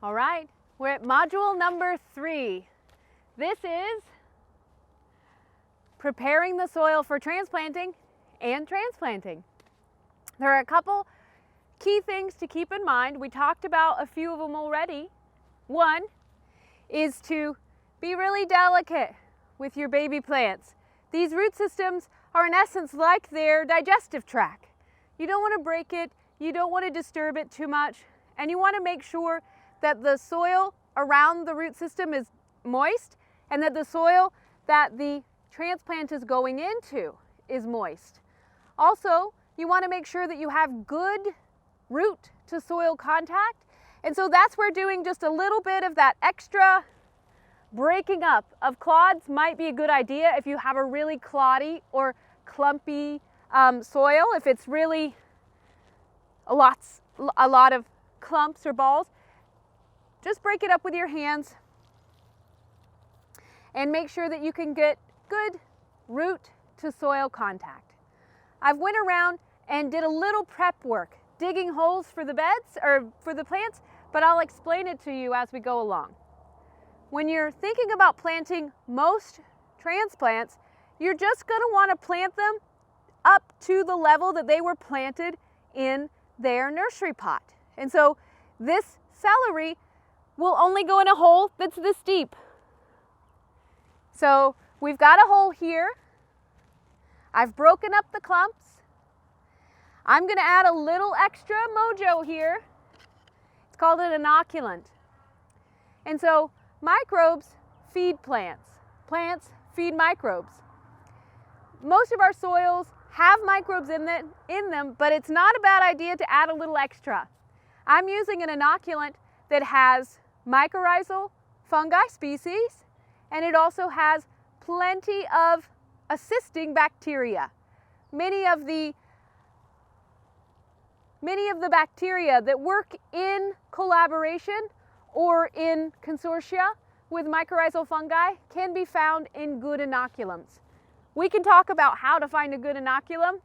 All right, we're at module number 3. This is preparing the soil for transplanting and transplanting. There are a couple key things to keep in mind. We talked about a few of them already. One is to be really delicate with your baby plants. These root systems are in essence like their digestive tract. You don't want to break it, you don't want to disturb it too much, and you want to make sure that the soil around the root system is moist and that the soil that the transplant is going into is moist. Also, you want to make sure that you have good root to soil contact, and so that's where doing just a little bit of that extra breaking up of clods might be a good idea if you have a really cloddy or clumpy soil. If it's really a lot of clumps or balls, just break it up with your hands and make sure that you can get good root to soil contact. I've went around and did a little prep work, digging holes for the beds or for the plants, but I'll explain it to you as we go along. When you're thinking about planting most transplants, you're just going to want to plant them up to the level that they were planted in their nursery pot. And so this celery will only go in a hole that's this deep. So we've got a hole here. I've broken up the clumps. I'm going to add a little extra mojo here. It's called an inoculant. And so microbes feed plants. Plants feed microbes. Most of our soils have microbes in them, but it's not a bad idea to add a little extra. I'm using an inoculant that has mycorrhizal fungi species, and it also has plenty of assisting bacteria. Many of the bacteria that work in collaboration or in consortia with mycorrhizal fungi can be found in good inoculums. We can talk about how to find a good inoculum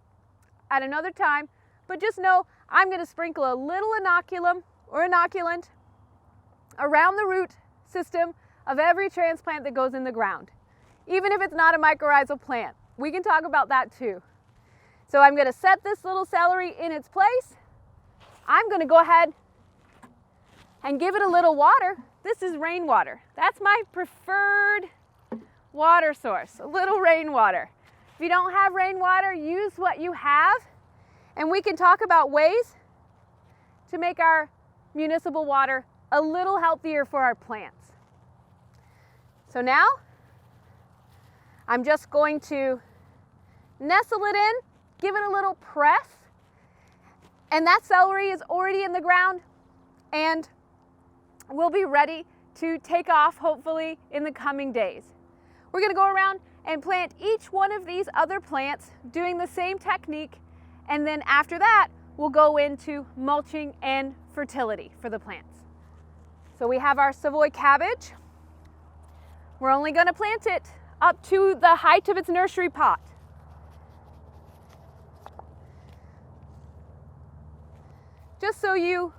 at another time, but just know I'm going to sprinkle a little inoculum or inoculant around the root system of every transplant that goes in the ground, even if it's not a mycorrhizal plant. We can talk about that too. So I'm going to set this little celery in its place. I'm going to go ahead and give it a little water. This is rainwater. That's my preferred water source, a little rainwater. If you don't have rainwater, use what you have, and we can talk about ways to make our municipal water a little healthier for our plants. So now I'm just going to nestle it in, give it a little press, and that celery is already in the ground and we'll be ready to take off hopefully in the coming days. We're going to go around and plant each one of these other plants doing the same technique, and then after that we'll go into mulching and fertility for the plants. So we have our Savoy cabbage. We're only going to plant it up to the height of its nursery pot. Just so you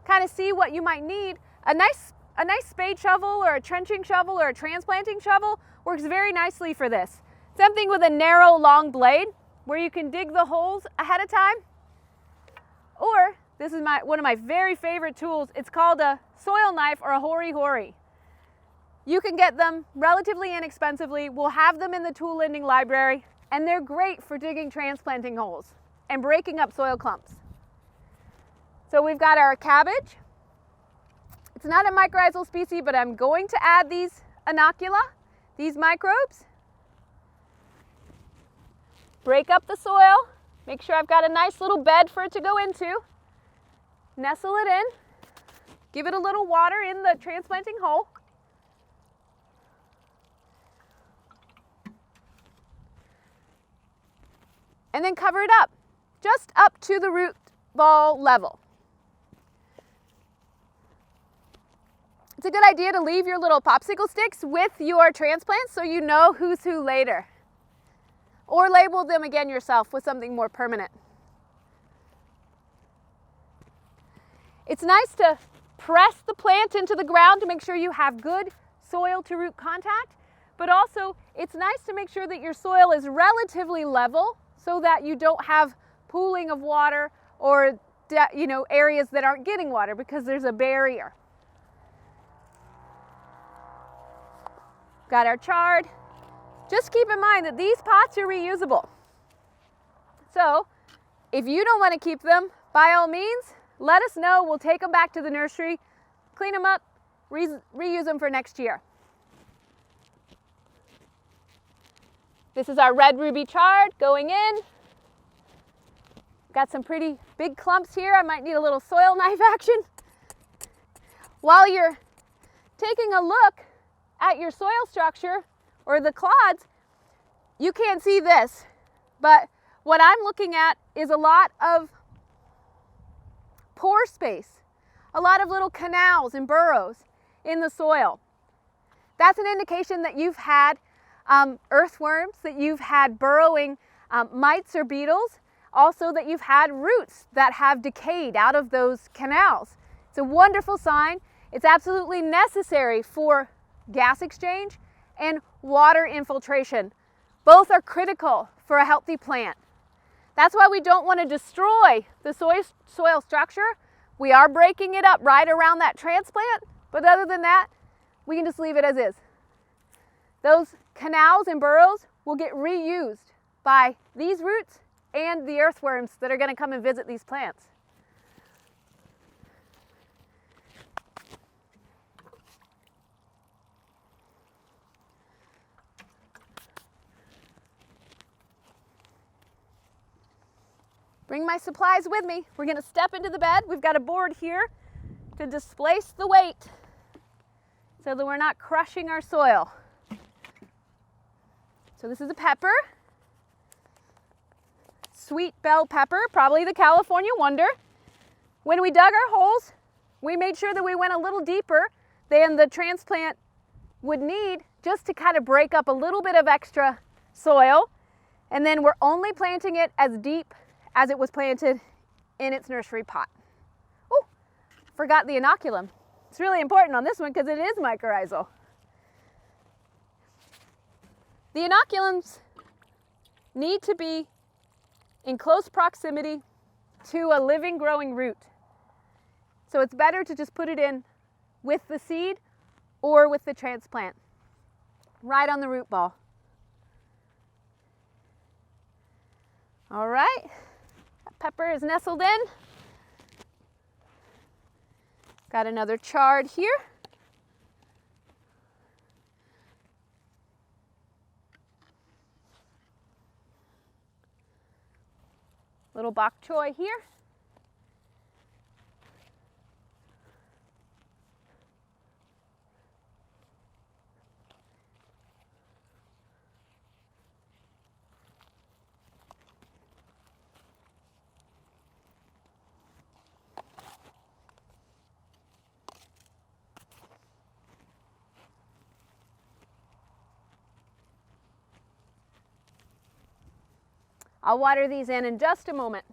kind of see what you might need, a nice spade shovel or a trenching shovel or a transplanting shovel works very nicely for this. Something with a narrow, long blade where you can dig the holes ahead of time. Or, this is one of my very favorite tools. It's called a soil knife or a hori-hori. You can get them relatively inexpensively. We'll have them in the tool lending library, and they're great for digging transplanting holes and breaking up soil clumps. So we've got our cabbage. It's not a mycorrhizal species, but I'm going to add these inocula, these microbes. Break up the soil. Make sure I've got a nice little bed for it to go into. Nestle it in. Give it a little water in the transplanting hole. And then cover it up, just up to the root ball level. It's a good idea to leave your little popsicle sticks with your transplants so you know who's who later. Or label them again yourself with something more permanent. It's nice to press the plant into the ground to make sure you have good soil to root contact, but also it's nice to make sure that your soil is relatively level so that you don't have pooling of water or areas that aren't getting water because there's a barrier. Got our chard. Just keep in mind that these pots are reusable. So if you don't want to keep them, by all means, let us know. We'll take them back to the nursery, clean them up, reuse them for next year. This is our red ruby chard going in. Got some pretty big clumps here. I might need a little soil knife action. While you're taking a look at your soil structure or the clods, you can't see this, but what I'm looking at is a lot of pore space, a lot of little canals and burrows in the soil. That's an indication that you've had earthworms, that you've had burrowing mites or beetles, also that you've had roots that have decayed out of those canals. It's a wonderful sign. It's absolutely necessary for gas exchange and water infiltration. Both are critical for a healthy plant. That's why we don't want to destroy the soil structure. We are breaking it up right around that transplant, but other than that, we can just leave it as is. Those canals and burrows will get reused by these roots and the earthworms that are going to come and visit these plants. Bring my supplies with me. We're going to step into the bed. We've got a board here to displace the weight so that we're not crushing our soil. So this is a pepper, sweet bell pepper, probably the California Wonder. When we dug our holes, we made sure that we went a little deeper than the transplant would need, just to kind of break up a little bit of extra soil. And then we're only planting it as deep as it was planted in its nursery pot. Oh, forgot the inoculum. It's really important on this one because it is mycorrhizal. The inoculums need to be in close proximity to a living, growing root. So it's better to just put it in with the seed or with the transplant, right on the root ball. All right. Pepper is nestled in. Got another chard here. Little bok choy here. I'll water these in just a moment.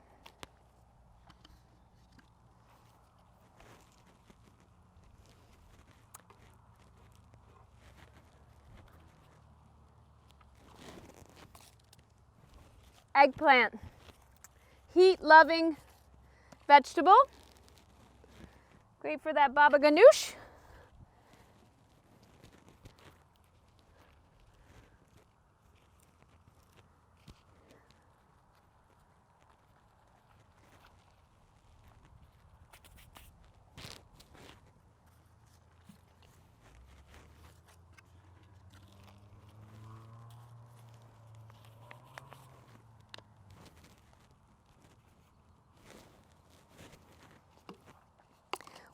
Eggplant, heat-loving vegetable. Great for that baba ganoush.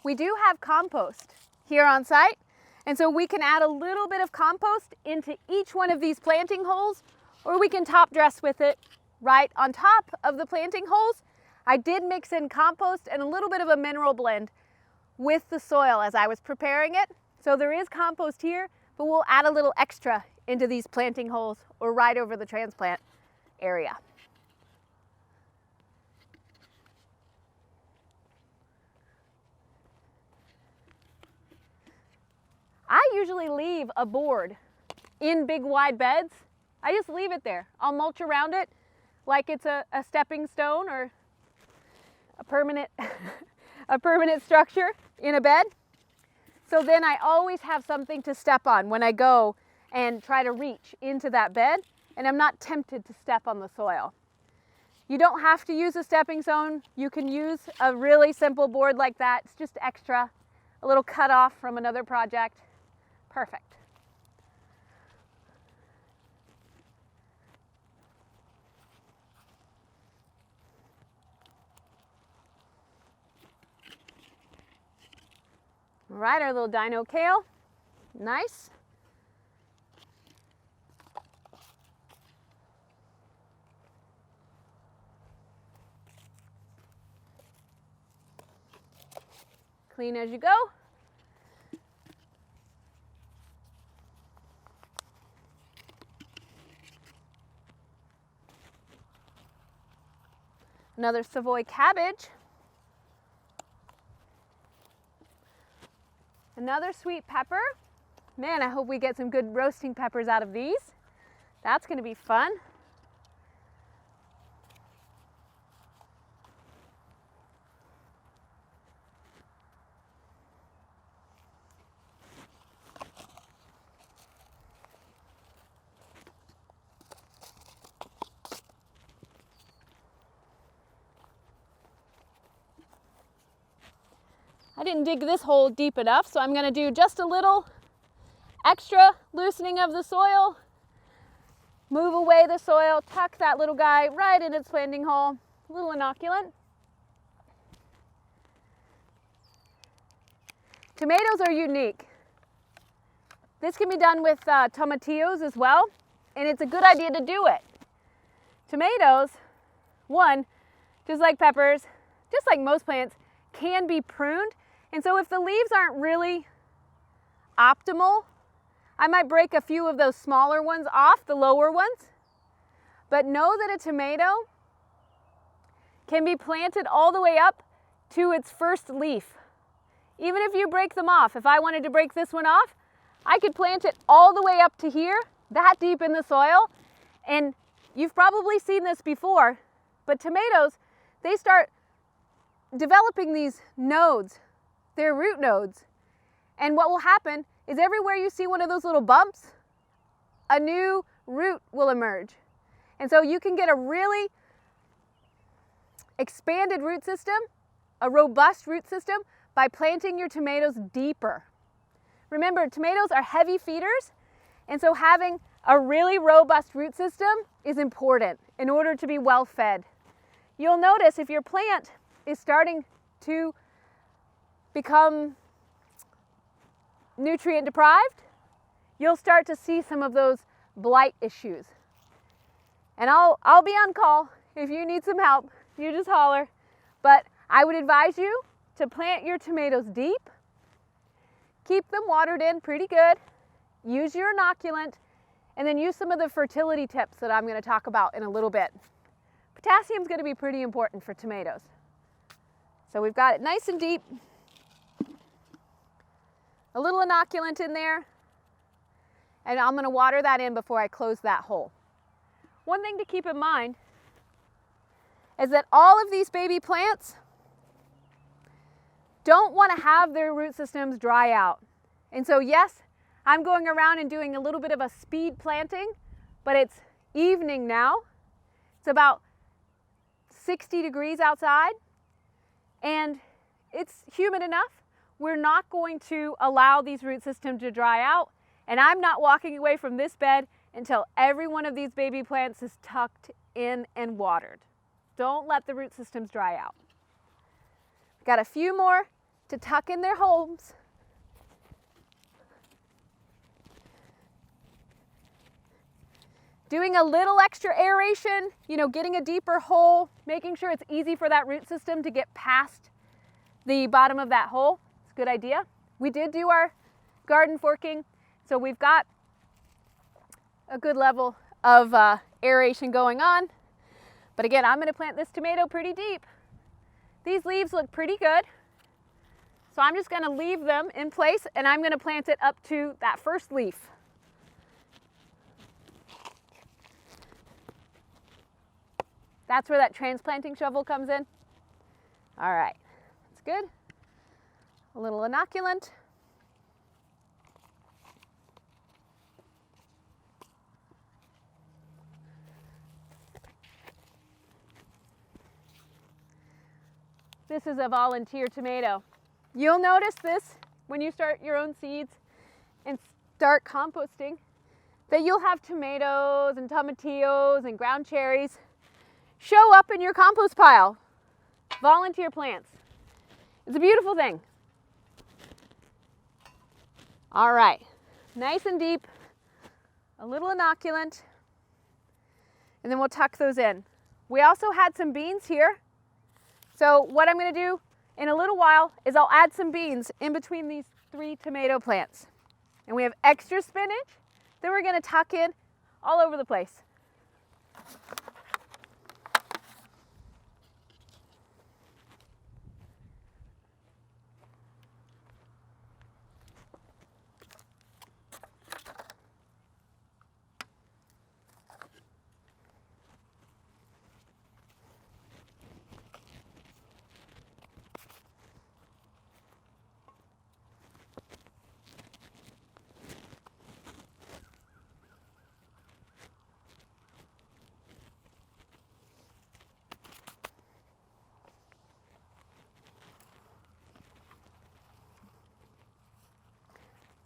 We do have compost here on site, and so we can add a little bit of compost into each one of these planting holes, or we can top dress with it right on top of the planting holes. I did mix in compost and a little bit of a mineral blend with the soil as I was preparing it. So there is compost here, but we'll add a little extra into these planting holes or right over the transplant area. don't usually leave a board in big wide beds. I just leave it there. I'll mulch around it like it's a stepping stone or a permanent, a permanent structure in a bed. So then I always have something to step on when I go and try to reach into that bed, and I'm not tempted to step on the soil. You don't have to use a stepping stone. You can use a really simple board like that. It's just extra, a little cut off from another project. Perfect. All right, our little dino kale, nice. Clean as you go. Another Savoy cabbage. Another sweet pepper. Man, I hope we get some good roasting peppers out of these. That's going to be fun. I didn't dig this hole deep enough, so I'm going to do just a little extra loosening of the soil. Move away the soil, tuck that little guy right in its planting hole. A little inoculant. Tomatoes are unique. This can be done with tomatillos as well, and it's a good idea to do it. Tomatoes, one, just like peppers, just like most plants, can be pruned. And so if the leaves aren't really optimal, I might break a few of those smaller ones off, the lower ones. But know that a tomato can be planted all the way up to its first leaf. Even if you break them off, if I wanted to break this one off, I could plant it all the way up to here, that deep in the soil. And you've probably seen this before, but tomatoes, they start developing these nodes. They're root nodes. And what will happen is everywhere you see one of those little bumps, a new root will emerge. And so you can get a really expanded root system, a robust root system, by planting your tomatoes deeper. Remember, tomatoes are heavy feeders, and so having a really robust root system is important in order to be well fed. You'll notice if your plant is starting to become nutrient deprived, you'll start to see some of those blight issues. And I'll be on call if you need some help. You just holler. But I would advise you to plant your tomatoes deep. Keep them watered in pretty good. Use your inoculant, and then use some of the fertility tips that I'm going to talk about in a little bit. Potassium is going to be pretty important for tomatoes. So we've got it nice and deep. A little inoculant in there, and I'm going to water that in before I close that hole. One thing to keep in mind is that all of these baby plants don't want to have their root systems dry out. And so yes, I'm going around and doing a little bit of a speed planting, but it's evening now. It's about 60 degrees outside, and it's humid enough. We're not going to allow these root systems to dry out, and I'm not walking away from this bed until every one of these baby plants is tucked in and watered. Don't let the root systems dry out. Got a few more to tuck in their holes. Doing a little extra aeration, getting a deeper hole, making sure it's easy for that root system to get past the bottom of that hole. It's a good idea. We did do our garden forking, so we've got a good level of aeration going on. But again, I'm going to plant this tomato pretty deep. These leaves look pretty good. So I'm just gonna leave them in place and I'm gonna plant it up to that first leaf. That's where that transplanting shovel comes in. All right, that's good. A little inoculant. This is a volunteer tomato. You'll notice this when you start your own seeds and start composting, that you'll have tomatoes and tomatillos and ground cherries show up in your compost pile. Volunteer plants. It's a beautiful thing. All right, nice and deep, a little inoculant, and then we'll tuck those in. We also had some beans here. So what I'm going to do in a little while is I'll add some beans in between these 3 tomato plants. And we have extra spinach that we're going to tuck in all over the place.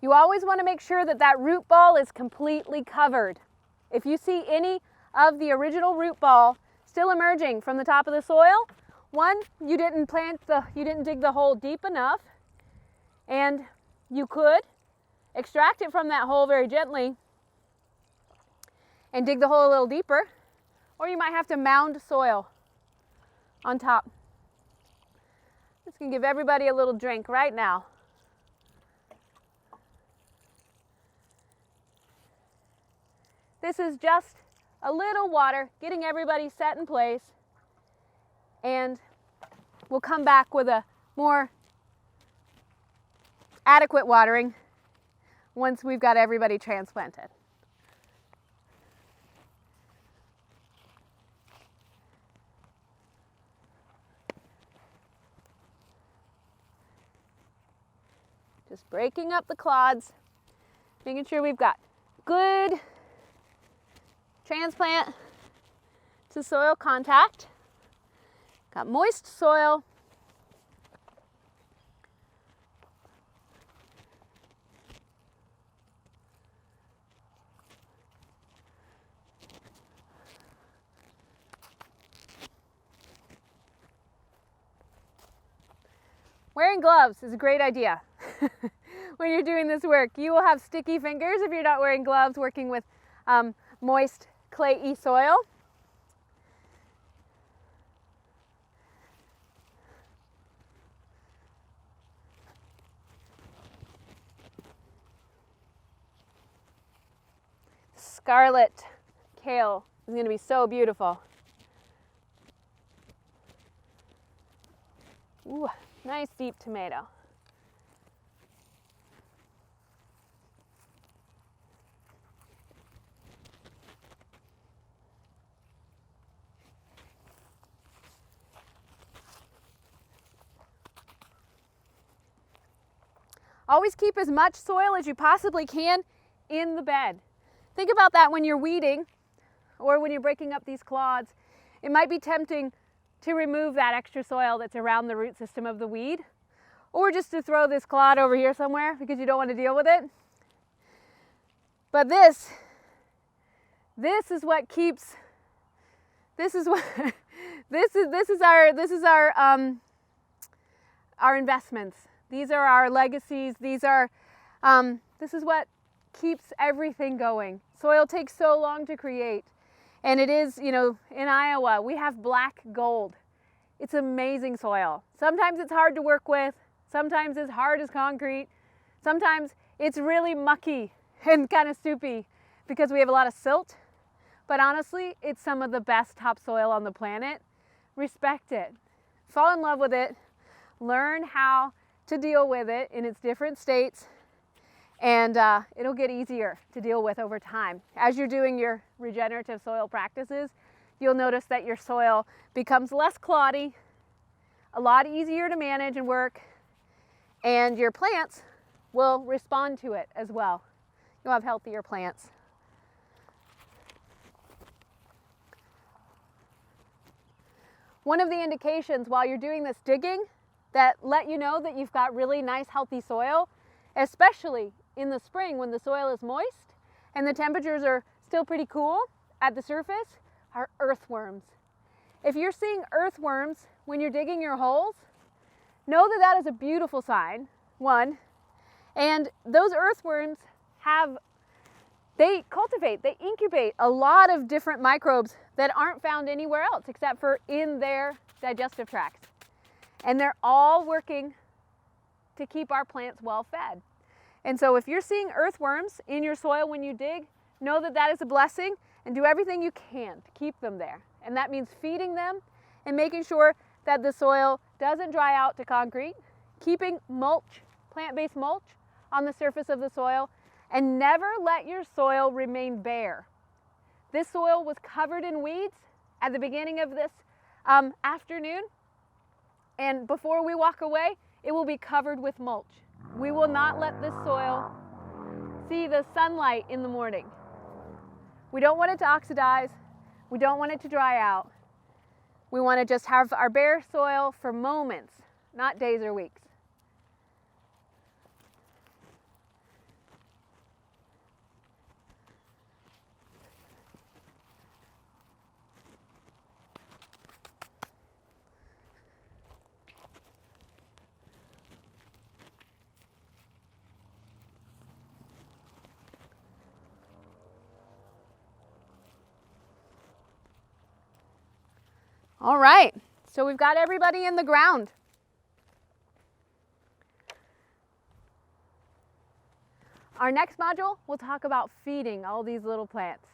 You always want to make sure that that root ball is completely covered. If you see any of the original root ball still emerging from the top of the soil, one, you didn't dig the hole deep enough, and you could extract it from that hole very gently and dig the hole a little deeper, or you might have to mound soil on top. This can give everybody a little drink right now. This is just a little water, getting everybody set in place, and we'll come back with a more adequate watering once we've got everybody transplanted. Just breaking up the clods, making sure we've got good transplant to soil contact. Got moist soil. Wearing gloves is a great idea when you're doing this work. You will have sticky fingers if you're not wearing gloves working with moist clayey soil. Scarlet kale is going to be so beautiful. Ooh, nice deep tomato. Always keep as much soil as you possibly can in the bed. Think about that when you're weeding or when you're breaking up these clods. It might be tempting to remove that extra soil that's around the root system of the weed, or just to throw this clod over here somewhere because you don't want to deal with it. But this is what keeps, this is our investments. These are our legacies. This is what keeps everything going. Soil takes so long to create. And it is, you know, in Iowa, we have black gold. It's amazing soil. Sometimes it's hard to work with. Sometimes it's hard as concrete. Sometimes it's really mucky and kind of soupy because we have a lot of silt. But honestly, it's some of the best topsoil on the planet. Respect it. Fall in love with it. Learn how to deal with it in its different states, and it'll get easier to deal with over time. As you're doing your regenerative soil practices, you'll notice that your soil becomes less cloddy, a lot easier to manage and work, and your plants will respond to it as well. You'll have healthier plants. One of the indications while you're doing this digging that let you know that you've got really nice healthy soil, especially in the spring when the soil is moist and the temperatures are still pretty cool at the surface, are earthworms. If you're seeing earthworms when you're digging your holes, know that that is a beautiful sign, one. And those earthworms they incubate a lot of different microbes that aren't found anywhere else except for in their digestive tracts. And they're all working to keep our plants well fed. And so if you're seeing earthworms in your soil when you dig, know that that is a blessing and do everything you can to keep them there. And that means feeding them and making sure that the soil doesn't dry out to concrete, keeping mulch, plant-based mulch, on the surface of the soil, and never let your soil remain bare. This soil was covered in weeds at the beginning of this afternoon, and before we walk away, it will be covered with mulch. We will not let this soil see the sunlight in the morning. We don't want it to oxidize. We don't want it to dry out. We want to just have our bare soil for moments, not days or weeks. All right, so we've got everybody in the ground. Our next module, we'll talk about feeding all these little plants.